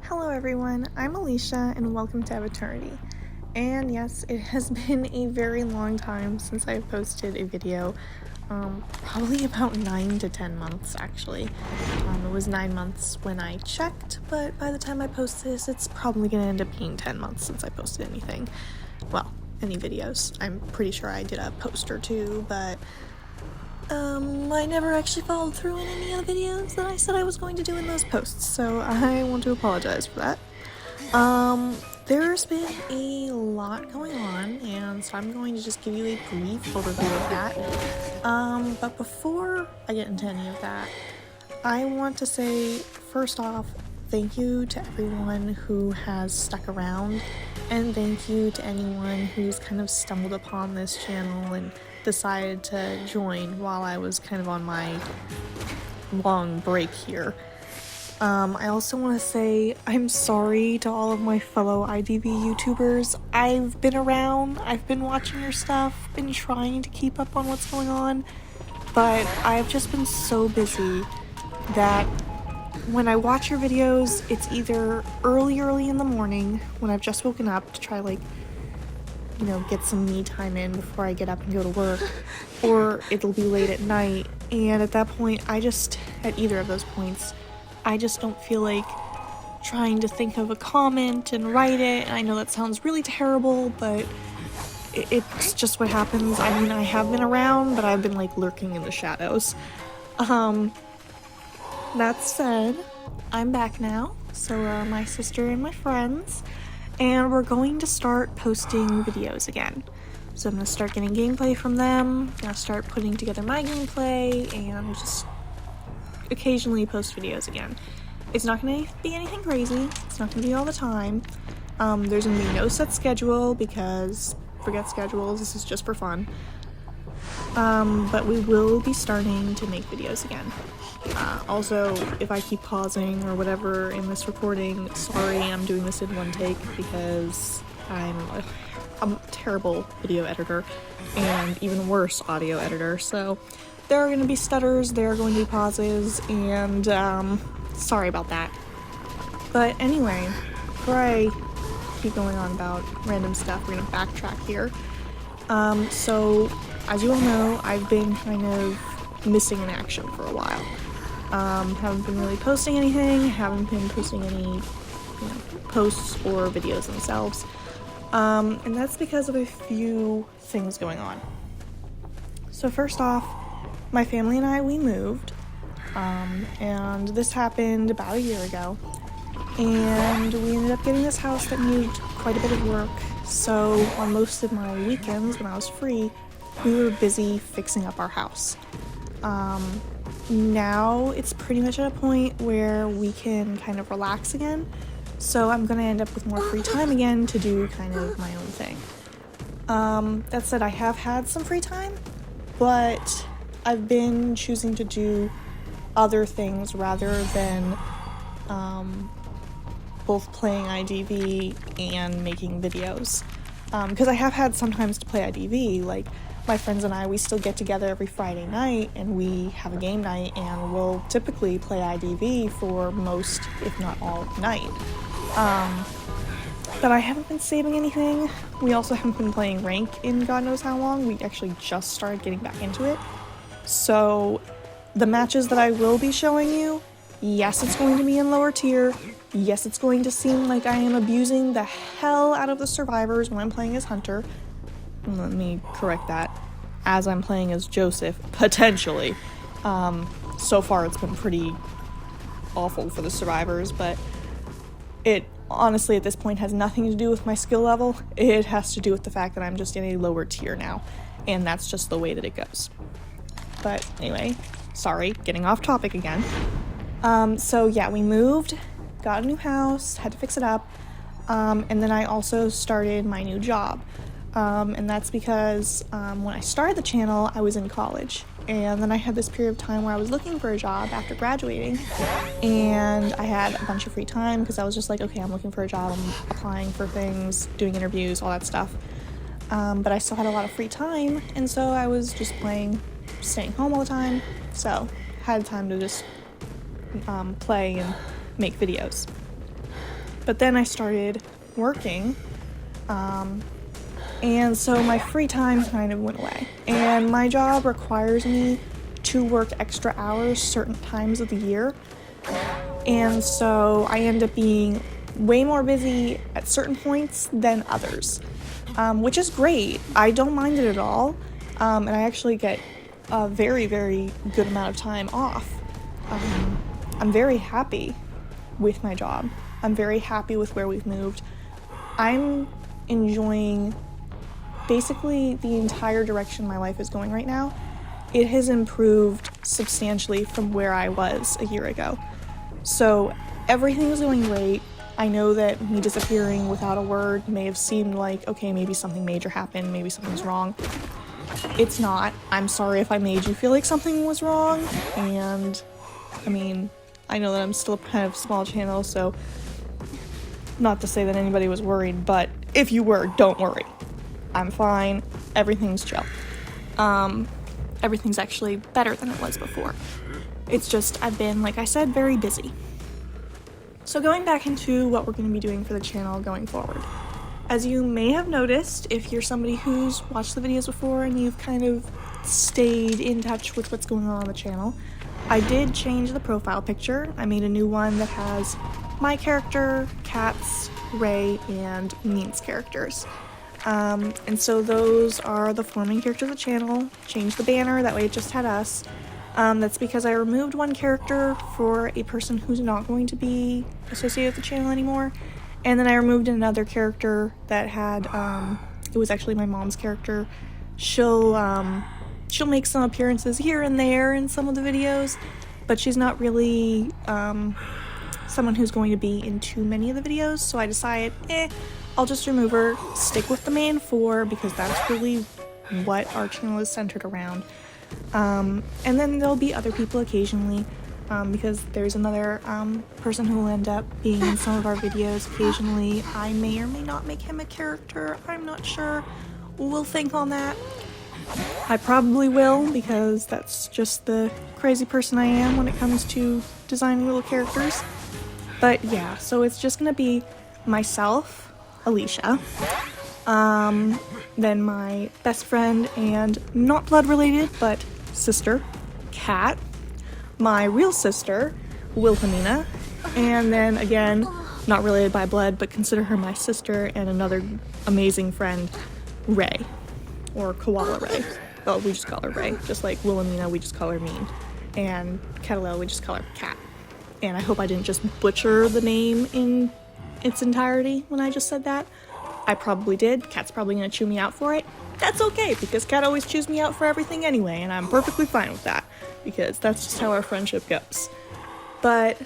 Hello everyone, I'm Alicia and welcome to Eternity. And yes, it has been a very long time since I've posted a video, probably about 9 to 10 months actually. It was 9 months when I checked, but by the time I post this, it's probably going to end up being 10 months since I posted anything. Well, any videos. I'm pretty sure I did a post or two, but I never actually followed through in any of the videos that I said I was going to do in those posts, so I want to apologize for that. There's been a lot going on, and so I'm going to just give you a brief overview of that. But before I get into any of that, I want to say, first off, thank you to everyone who has stuck around, and thank you to anyone who's kind of stumbled upon this channel and decided to join while I was kind of on my long break here. I also want to say I'm sorry to all of my fellow IDV YouTubers. I've been around, I've been watching your stuff, been trying to keep up on what's going on, but I've just been so busy that when I watch your videos, it's either early in the morning when I've just woken up to try get some me time in before I get up and go to work, or it'll be late at night, and at that point, at either of those points, I just don't feel like trying to think of a comment and write it, and I know that sounds really terrible, but it's just what happens. I mean, I have been around, but I've been, lurking in the shadows. That said, I'm back now, so my sister and my friends, and we're going to start posting videos again. So I'm going to start getting gameplay from them, going to start putting together my gameplay, and just occasionally post videos again. It's not going to be anything crazy, it's not going to be all the time. There's going to be no set schedule because, forget schedules, this is just for fun. But we will be starting to make videos again. Also, if I keep pausing or whatever in this recording, sorry, I'm doing this in one take because I'm a terrible video editor and even worse audio editor, so there are going to be stutters, there are going to be pauses, and sorry about that. But anyway, before I keep going on about random stuff, we're going to backtrack here. So, as you all know, I've been kind of missing in action for a while. Haven't been really posting anything, haven't been posting any posts or videos themselves. And that's because of a few things going on. So first off, my family and we moved, and this happened about a year ago, and we ended up getting this house that needed quite a bit of work, so on most of my weekends when I was free, we were busy fixing up our house. Now it's pretty much at a point where we can kind of relax again, so I'm gonna end up with more free time again to do kind of my own thing. That said, I have had some free time, but I've been choosing to do other things rather than both playing IDV and making videos. Because I have had some times to play IDV, my friends and we still get together every Friday night and we have a game night and we'll typically play IDV for most, if not all, night. But I haven't been saving anything. We also haven't been playing rank in God knows how long. We actually just started getting back into it. So the matches that I will be showing you, yes, it's going to be in lower tier. Yes, it's going to seem like I am abusing the hell out of the survivors when I'm playing as Hunter. Let me correct that. As I'm playing as Joseph, potentially. So far it's been pretty awful for the survivors, but it honestly at this point has nothing to do with my skill level. It has to do with the fact that I'm just in a lower tier now, and that's just the way that it goes. But anyway, sorry, getting off topic again. So yeah, we moved, got a new house, had to fix it up, and then I also started my new job. And that's because when I started the channel, I was in college, and then I had this period of time where I was looking for a job after graduating, and I had a bunch of free time because I was just like, okay, I'm looking for a job, I'm applying for things, doing interviews, all that stuff, but I still had a lot of free time, and so I was just staying home all the time, so had time to just play and make videos. But then I started working, and so my free time kind of went away. And my job requires me to work extra hours certain times of the year. And so I end up being way more busy at certain points than others, which is great. I don't mind it at all. And I actually get a very, very good amount of time off. I'm very happy with my job. I'm very happy with where we've moved. I'm enjoying basically the entire direction my life is going right now. It has improved substantially from where I was a year ago. So everything is going great. I know that me disappearing without a word may have seemed like, okay, maybe something major happened, maybe something's wrong. It's not. I'm sorry if I made you feel like something was wrong. And I mean, I know that I'm still a kind of small channel, so not to say that anybody was worried, but if you were, don't worry. I'm fine. Everything's chill. Everything's actually better than it was before. It's just, I've been, like I said, very busy. So going back into what we're going to be doing for the channel going forward. As you may have noticed, if you're somebody who's watched the videos before and you've kind of stayed in touch with what's going on the channel, I did change the profile picture. I made a new one that has my character, Kat's, Ray, and Mean's characters. And so those are the four main characters of the channel. Changed the banner, that way it just had us. That's because I removed one character for a person who's not going to be associated with the channel anymore. And then I removed another character that had, it was actually my mom's character. She'll make some appearances here and there in some of the videos, but she's not really, someone who's going to be in too many of the videos. So I decided, I'll just remove her, stick with the main four, because that's really what our channel is centered around. And then there'll be other people occasionally, because there's another person who will end up being in some of our videos occasionally. I may or may not make him a character, I'm not sure. We'll think on that. I probably will, because that's just the crazy person I am when it comes to designing little characters. But yeah, so it's just gonna be myself, Alicia, then my best friend and not blood related but sister, Kat, my real sister, Wilhelmina, and then again, not related by blood but consider her my sister, and another amazing friend, Ray, or Koala Ray. Well, we just call her Ray, just like Wilhelmina, we just call her Mean, and Catalel, we just call her Kat. And I hope I didn't just butcher the name in its entirety when I just said that. I probably did. Kat's probably gonna chew me out for it. That's okay, because Kat always chews me out for everything anyway, and I'm perfectly fine with that, because that's just how our friendship goes. But,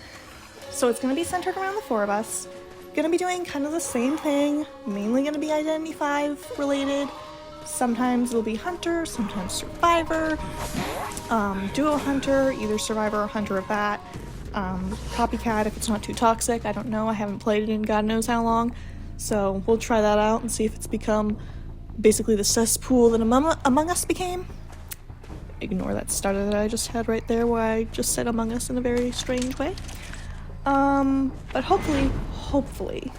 so it's gonna be centered around the four of us. Gonna be doing kind of the same thing, mainly gonna be Identity 5 related. Sometimes it'll be Hunter, sometimes Survivor, Duo Hunter, either Survivor or Hunter of that. Copycat if it's not too toxic. I don't know, I haven't played it in God knows how long, so we'll try that out and see if it's become basically the cesspool that Among Us became. Ignore that stutter that I just had right there where I just said Among Us in a very strange way. But hopefully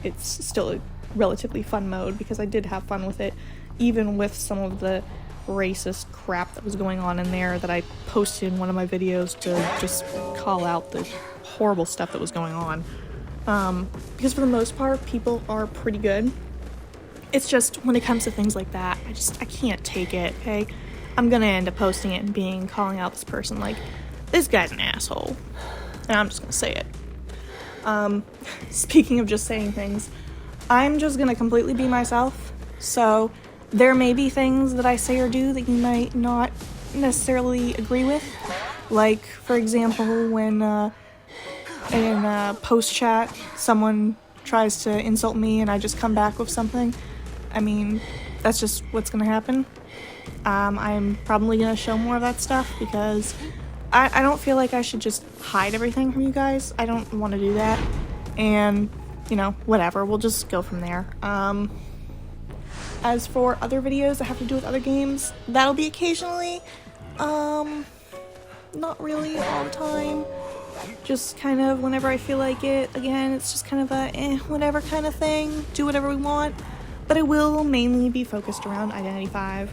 it's still a relatively fun mode, because I did have fun with it, even with some of the racist crap that was going on in there that I posted in one of my videos to just call out the horrible stuff that was going on. Because for the most part, people are pretty good. It's just when it comes to things like that, I can't take it, okay? I'm gonna end up posting it and calling out this person like, this guy's an asshole. And I'm just gonna say it. Speaking of just saying things, I'm just gonna completely be myself, so there may be things that I say or do that you might not necessarily agree with. Like, for example, when in post chat someone tries to insult me and I just come back with something. I mean, that's just what's gonna happen. I'm probably gonna show more of that stuff because I don't feel like I should just hide everything from you guys. I don't want to do that. And, you know, whatever. We'll just go from there. As for other videos that have to do with other games, that'll be occasionally. Not really all the time. just kind of whenever I feel like it. Again, it's just kind of a whatever kind of thing, do whatever we want, but it will mainly be focused around Identity V.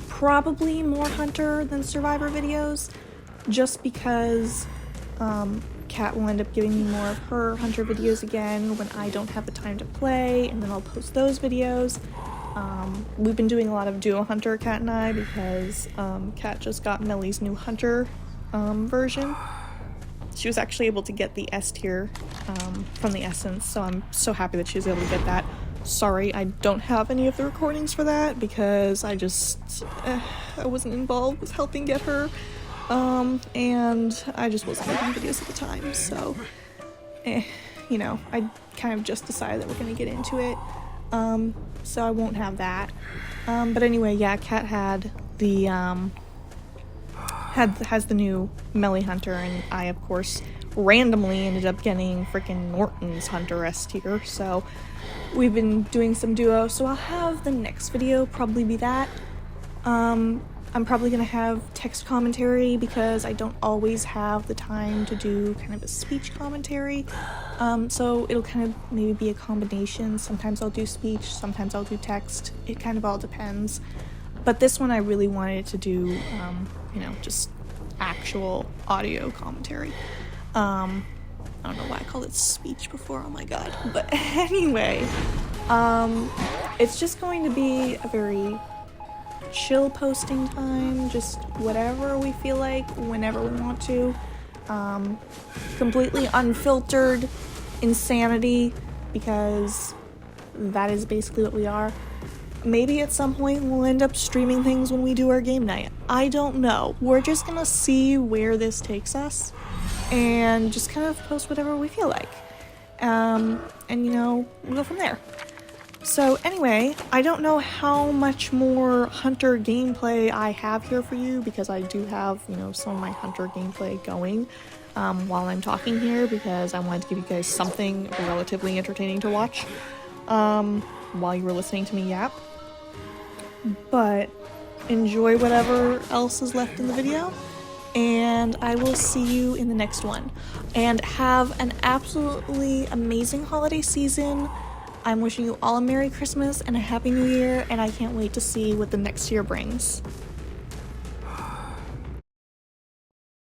Probably more Hunter than Survivor videos, just because Kat will end up giving me more of her Hunter videos again when I don't have the time to play, and then I'll post those videos. We've been doing a lot of duo Hunter, Kat and I, because Kat just got Mellie's new Hunter version. She was actually able to get the S tier from the Essence, so I'm so happy that she was able to get that. Sorry, I don't have any of the recordings for that because I wasn't involved with helping get her, and I just wasn't making videos at the time, so, you know, I kind of just decided that we're gonna get into it, so I won't have that. But anyway, yeah, Kat had the, has the new Melly Hunter, and I, of course, randomly ended up getting freaking Norton's Hunter S tier, so we've been doing some duo, so I'll have the next video probably be that. I'm probably gonna have text commentary because I don't always have the time to do kind of a speech commentary, so it'll kind of maybe be a combination. Sometimes I'll do speech, sometimes I'll do text, it kind of all depends. But this one I really wanted to do, you know, just actual audio commentary. I don't know why I called it speech before, oh my god. But anyway, it's just going to be a very chill posting time, just whatever we feel like, whenever we want to. Completely unfiltered insanity, because that is basically what we are. Maybe at some point we'll end up streaming things when we do our game night. I don't know. We're just gonna see where this takes us and just kind of post whatever we feel like. And you know, we'll go from there. So anyway, I don't know how much more Hunter gameplay I have here for you, because I do have, you know, some of my Hunter gameplay going while I'm talking here, because I wanted to give you guys something relatively entertaining to watch while you were listening to me yap. But enjoy whatever else is left in the video, and I will see you in the next one. And have an absolutely amazing holiday season. I'm wishing you all a Merry Christmas and a Happy New Year, and I can't wait to see what the next year brings.